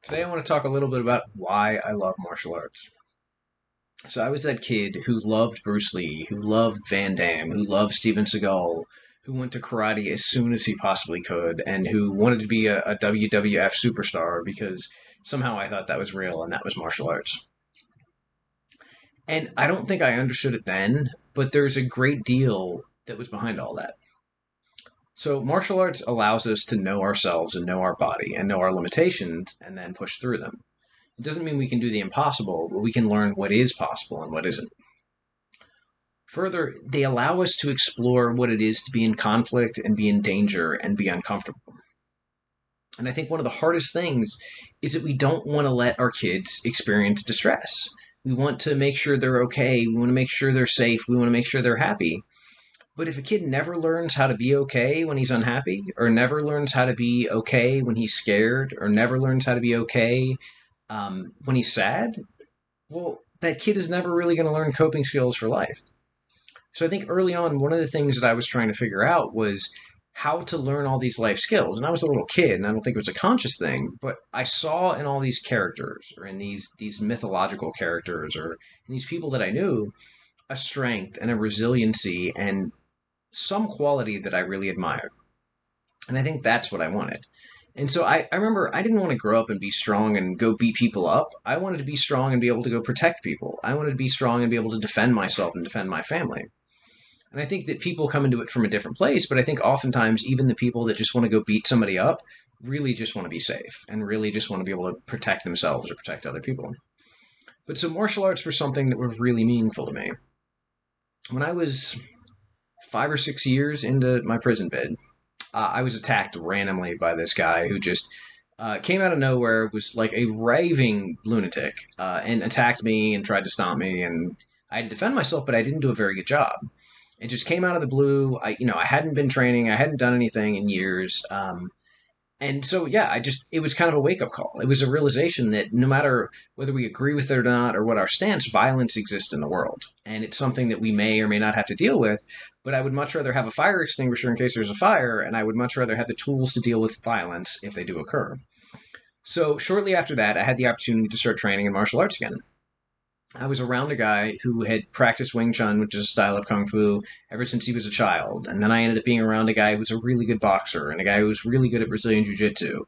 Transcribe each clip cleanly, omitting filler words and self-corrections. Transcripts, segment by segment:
Today I want to talk a little bit about why I love martial arts. So I was that kid who loved Bruce Lee, who loved Van Damme, who loved Steven Seagal, who went to karate as soon as he possibly could, and who wanted to be a WWF superstar because somehow I thought that was real and that was martial arts. And I don't think I understood it then, but there's a great deal that was behind all that. So martial arts allows us to know ourselves and know our body and know our limitations and then push through them. It doesn't mean we can do the impossible, but we can learn what is possible and what isn't. Further, they allow us to explore what it is to be in conflict and be in danger and be uncomfortable. And I think one of the hardest things is that we don't want to let our kids experience distress. We want to make sure they're okay. We want to make sure they're safe. We want to make sure they're happy. But if a kid never learns how to be okay when he's unhappy, or never learns how to be okay when he's scared, or never learns how to be okay when he's sad, well, that kid is never really going to learn coping skills for life. So I think early on, one of the things that I was trying to figure out was how to learn all these life skills. And I was a little kid, and I don't think it was a conscious thing, but I saw in all these characters, or in these mythological characters, or in these people that I knew, a strength and a resiliency and some quality that I really admired. And I think that's what I wanted. And so I remember I didn't want to grow up and be strong and go beat people up. I wanted to be strong and be able to go protect people. I wanted to be strong and be able to defend myself and defend my family. And I think that people come into it from a different place, but I think oftentimes even the people that just want to go beat somebody up really just want to be safe and really just want to be able to protect themselves or protect other people. But so martial arts were something that was really meaningful to me. When I was 5 or 6 years into my prison bid, I was attacked randomly by this guy who just came out of nowhere, was like a raving lunatic, and attacked me and tried to stomp me. And I had to defend myself, but I didn't do a very good job. It just came out of the blue. I hadn't been training. I hadn't done anything in years. And so, yeah, it was kind of a wake up call. It was a realization that no matter whether we agree with it or not, or what our stance, violence exists in the world. And it's something that we may or may not have to deal with. But I would much rather have a fire extinguisher in case there's a fire, and I would much rather have the tools to deal with violence if they do occur. So, shortly after that, I had the opportunity to start training in martial arts again. I was around a guy who had practiced Wing Chun, which is a style of Kung Fu, ever since he was a child. And then I ended up being around a guy who was a really good boxer and a guy who was really good at Brazilian Jiu Jitsu.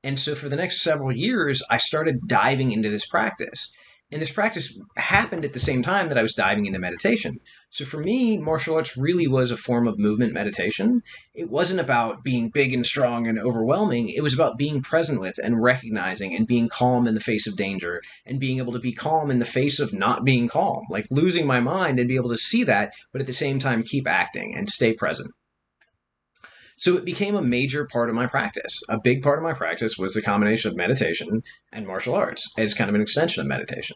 And so for the next several years, I started diving into this practice. And this practice happened at the same time that I was diving into meditation. So for me, martial arts really was a form of movement meditation. It wasn't about being big and strong and overwhelming. It was about being present with and recognizing and being calm in the face of danger and being able to be calm in the face of not being calm, like losing my mind and be able to see that, but at the same time keep acting and stay present. So it became a major part of my practice. A big part of my practice was the combination of meditation and martial arts as kind of an extension of meditation.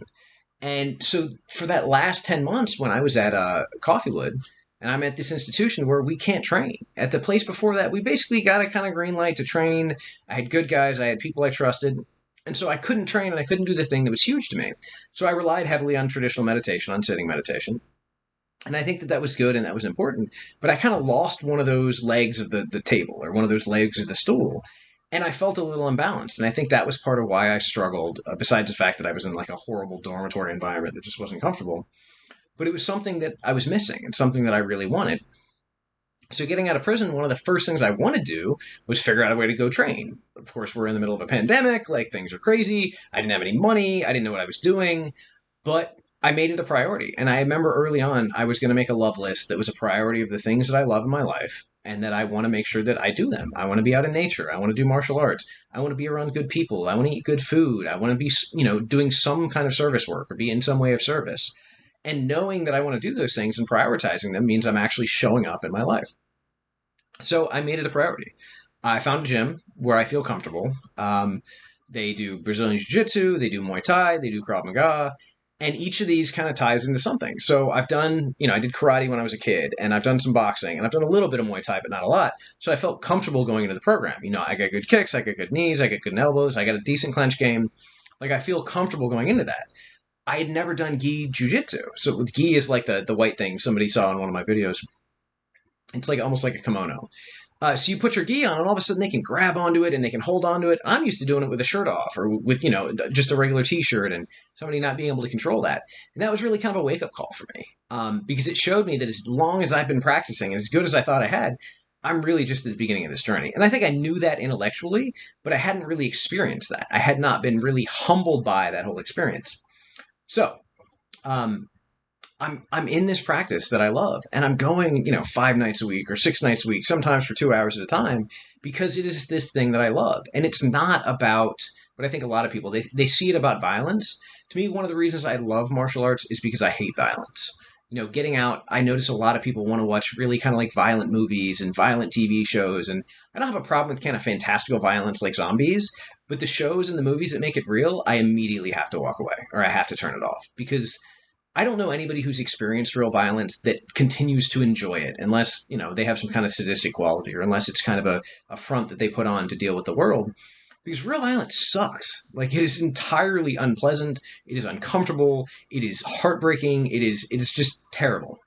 And so for that last 10 months when I was at Coffeewood, and I'm at this institution where we can't train. At the place before that, we basically got a kind of green light to train. I had good guys, I had people I trusted. And so I couldn't train and I couldn't do the thing that was huge to me. So I relied heavily on traditional meditation, on sitting meditation. And I think that that was good and that was important. But I kind of lost one of those legs of the table or one of those legs of the stool. And I felt a little imbalanced. And I think that was part of why I struggled, besides the fact that I was in like a horrible dormitory environment that just wasn't comfortable. But it was something that I was missing and something that I really wanted. So getting out of prison, one of the first things I wanted to do was figure out a way to go train. Of course, we're in the middle of a pandemic, like things are crazy. I didn't have any money. I didn't know what I was doing. But I made it a priority. And I remember early on, I was going to make a love list that was a priority of the things that I love in my life and that I want to make sure that I do them. I want to be out in nature. I want to do martial arts. I want to be around good people. I want to eat good food. I want to be, doing some kind of service work or be in some way of service. And knowing that I want to do those things and prioritizing them means I'm actually showing up in my life. So I made it a priority. I found a gym where I feel comfortable. They do Brazilian Jiu Jitsu, they do Muay Thai, they do Krav Maga, and each of these kind of ties into something. So I've done, I did karate when I was a kid, and I've done some boxing, and I've done a little bit of Muay Thai, but not a lot. So I felt comfortable going into the program. I got good kicks, I got good knees, I got good elbows, I got a decent clench game. Like I feel comfortable going into that. I had never done gi jujitsu. So with gi is like the white thing somebody saw in one of my videos. It's like almost like a kimono. So you put your gi on, and all of a sudden they can grab onto it and they can hold onto it. I'm used to doing it with a shirt off or with just a regular t-shirt, and somebody not being able to control that. And that was really kind of a wake up call for me, because it showed me that as long as I've been practicing, as good as I thought I had, I'm really just at the beginning of this journey. And I think I knew that intellectually, but I hadn't really experienced that. I had not been really humbled by that whole experience. So um, I'm in this practice that I love, and I'm going, 5 nights a week or 6 nights a week, sometimes for 2 hours at a time, because it is this thing that I love. And it's not about what I think a lot of people they see it about violence. To me, one of the reasons I love martial arts is because I hate violence. Getting out, I notice a lot of people want to watch really kind of like violent movies and violent TV shows, and I don't have a problem with kind of fantastical violence like zombies, but the shows and the movies that make it real, I immediately have to walk away or I have to turn it off because I don't know anybody who's experienced real violence that continues to enjoy it unless, they have some kind of sadistic quality or unless it's kind of a front that they put on to deal with the world. Because real violence sucks. Like it is entirely unpleasant, it is uncomfortable, it is heartbreaking, it is just terrible.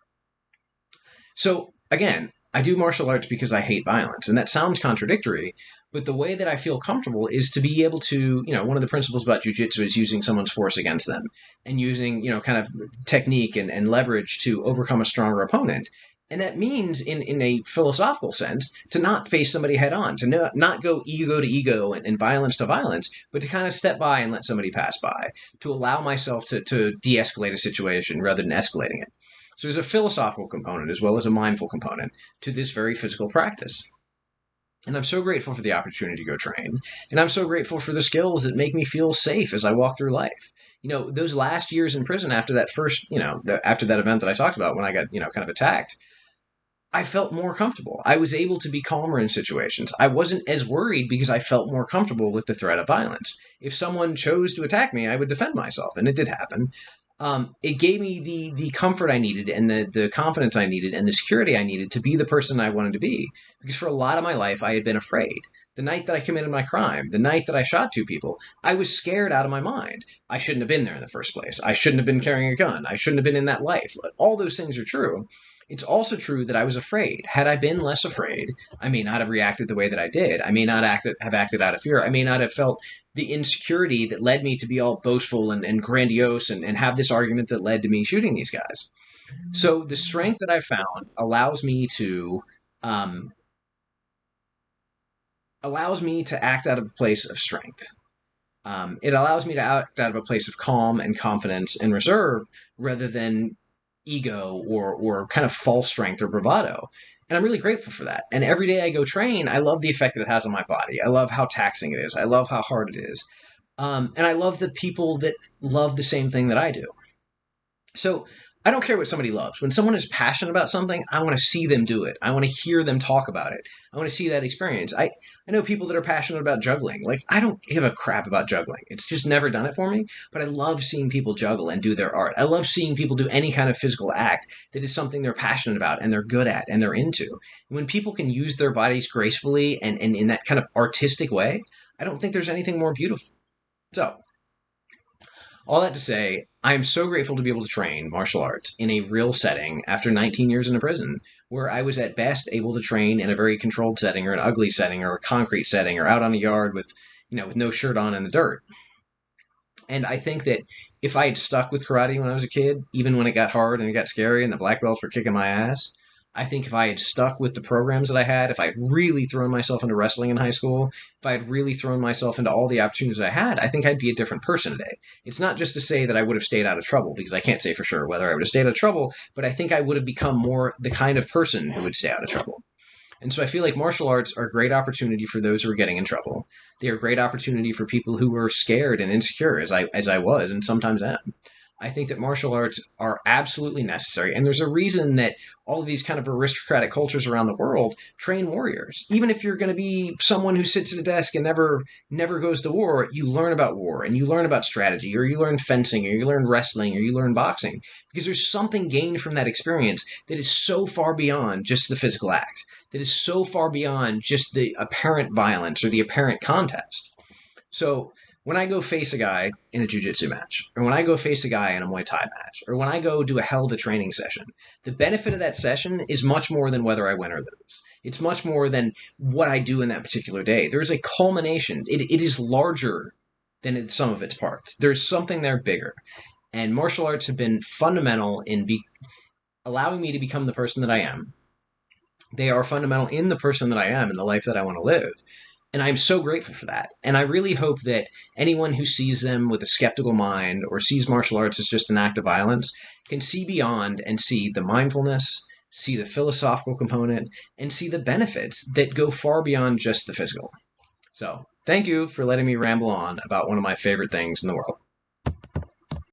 So again, I do martial arts because I hate violence, and that sounds contradictory, but the way that I feel comfortable is to be able to, one of the principles about Jiu Jitsu is using someone's force against them and using, kind of technique and leverage to overcome a stronger opponent. And that means, in a philosophical sense, to not face somebody head on, to not go ego to ego and violence to violence, but to kind of step by and let somebody pass by, to allow myself to de escalate a situation rather than escalating it. So there's a philosophical component as well as a mindful component to this very physical practice. And I'm so grateful for the opportunity to go train. And I'm so grateful for the skills that make me feel safe as I walk through life. Those last years in prison after that first, after that event that I talked about when I got, kind of attacked, I felt more comfortable. I was able to be calmer in situations. I wasn't as worried because I felt more comfortable with the threat of violence. If someone chose to attack me, I would defend myself, and it did happen. It gave me the comfort I needed and the confidence I needed and the security I needed to be the person I wanted to be. Because for a lot of my life, I had been afraid. The night that I committed my crime, the night that I shot two people, I was scared out of my mind. I shouldn't have been there in the first place. I shouldn't have been carrying a gun. I shouldn't have been in that life. All those things are true. It's also true that I was afraid. Had I been less afraid, I may not have reacted the way that I did. I may not have acted out of fear. I may not have felt the insecurity that led me to be all boastful and grandiose and have this argument that led to me shooting these guys. So the strength that I found um, allows me to act out of a place of strength. It allows me to act out of a place of calm and confidence and reserve rather than ego or kind of false strength or bravado. And I'm really grateful for that. And every day I go train, I love the effect that it has on my body. I love how taxing it is. I love how hard it is. And I love the people that love the same thing that I do. So I don't care what somebody loves. When someone is passionate about something, I want to see them do it. I want to hear them talk about it. I want to see that experience. I know people that are passionate about juggling. Like, I don't give a crap about juggling. It's just never done it for me. But I love seeing people juggle and do their art. I love seeing people do any kind of physical act that is something they're passionate about and they're good at and they're into. When people can use their bodies gracefully and in that kind of artistic way, I don't think there's anything more beautiful. So, all that to say, I am so grateful to be able to train martial arts in a real setting after 19 years in a prison, where I was at best able to train in a very controlled setting or an ugly setting or a concrete setting or out on a yard with no shirt on in the dirt. And I think that if I had stuck with karate when I was a kid, even when it got hard and it got scary and the black belts were kicking my ass, I think if I had stuck with the programs that I had, if I had really thrown myself into wrestling in high school, if I had really thrown myself into all the opportunities I had, I think I'd be a different person today. It's not just to say that I would have stayed out of trouble, because I can't say for sure whether I would have stayed out of trouble, but I think I would have become more the kind of person who would stay out of trouble. And so I feel like martial arts are a great opportunity for those who are getting in trouble. They are a great opportunity for people who are scared and insecure, as I was and sometimes am. I think that martial arts are absolutely necessary. And there's a reason that all of these kind of aristocratic cultures around the world train warriors. Even if you're going to be someone who sits at a desk and never goes to war, you learn about war and you learn about strategy, or you learn fencing, or you learn wrestling, or you learn boxing, because there's something gained from that experience that is so far beyond just the physical act, that is so far beyond just the apparent violence or the apparent contest. So When I go face a guy in a Jiu Jitsu match, or when I go face a guy in a Muay Thai match, or when I go do a hell of a training session, the benefit of that session is much more than whether I win or lose. It's much more than what I do in that particular day. There's a culmination. It is larger than some of its parts. There's something there bigger. And martial arts have been fundamental in allowing me to become the person that I am. They are fundamental in the person that I am and the life that I want to live. And I'm so grateful for that. And I really hope that anyone who sees them with a skeptical mind or sees martial arts as just an act of violence can see beyond and see the mindfulness, see the philosophical component, and see the benefits that go far beyond just the physical. So, thank you for letting me ramble on about one of my favorite things in the world.